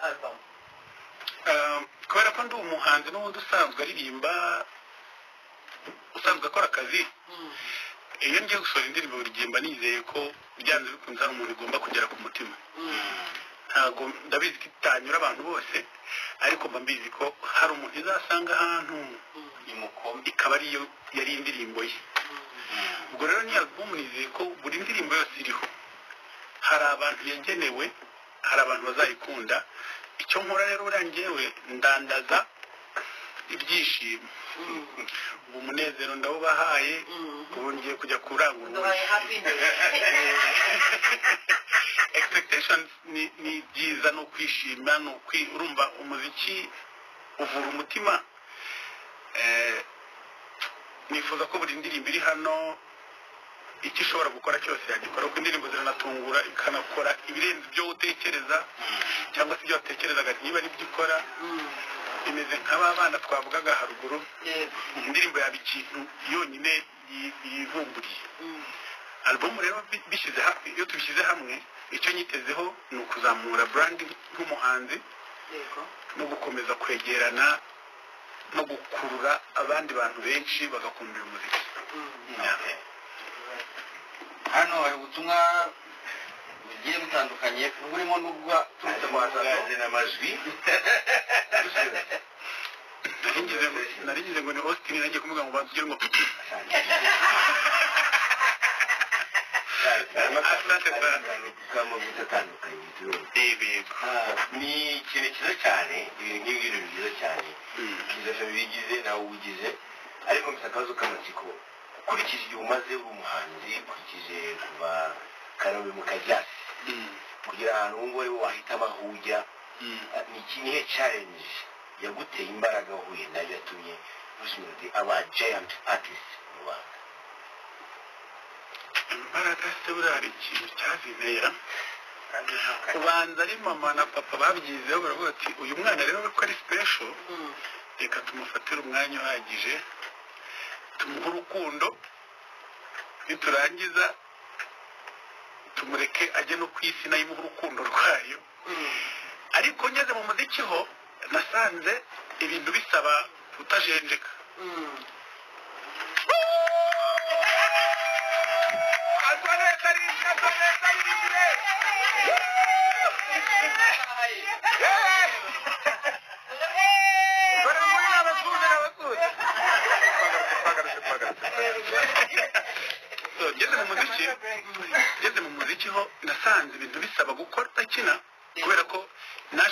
album? kubera ko ndi umuhanzi n'ubundi usanzwe aririmba usanzwe akora akazi iyo ngiye gusohora indirimbo buri gihe mba nizeye ko byanze bikunze hari umuntu igomba kugera ku mutima ntabwo ndabizi ko itanyura abantu bose ariko mba mbizi ko hari umuntu izasanga ahantu ikaba ariyo yari indirimbo ye ubwo rero ni album nizeye ko buri ndirimbo yose iriho hari abantu yagenewe hari abantu bazayikunda icyo nkora rero urangewe ndandaza ibyishimo ubu munezero ndawubahaye ubu ngiye kujya kurangura expectations ni byiza no kwishima no urumva umuziki uvura umutima nifuza ko buri ndirimbo iri hano icyo ishobora gukora cyose yagikora kuko indirimbo ziranatungura ikanakora ibirenze ibyo utekereza cyangwa se ibyo watekerezaga niba ari byo ikora bimeze nk'abana twavugaga haruguru indirimbo yaba ikintu yonyine yivumburiye album rero iyo tubishyize hamwe icyo nyitezeho ni ukuzamura brand nk'umuhanzi no gukomeza kwegerana no gukurura abandi bantu benshi bagakunda uyu muziki hano hari ubutumwa bugiye butandukanye burimo n'ubwa turutse mu hazaza n'amajwi narigize ngo ni Austin nagiye kumuga ngo bazugire ngo ni ikintu cyiza cyane ibintu nk'ibi byiza cyane byiza bigize nawe ugize ariko mfite akabazo k'amatsiko ukurikije igihe umaze uri umuhanzi ukurikije kuva Kanombe mu Kajyasi kugira ahantu ubu ngubu wahitamo aho ujya ni ikihe challenge yaguteye imbaraga wahuye nayo yatumye Bruce aba giant artist mu Rwanda? imbaraga se buriya hari ikintu cyazintera kubanza ari mama na papa babyizeho baravuga ati uyu mwana rero ko ari special reka tumufatire umwanya uhagije tumuhe urukundo niturangiza tumureke ajye no ku isi nayo imuhe urukundo rwayo ariko ngeze mu muziki ho nasanze ibintu bisaba kutajenjeka ngeze mu muziki ho nasanze ibintu bisaba gukora kina kubera ko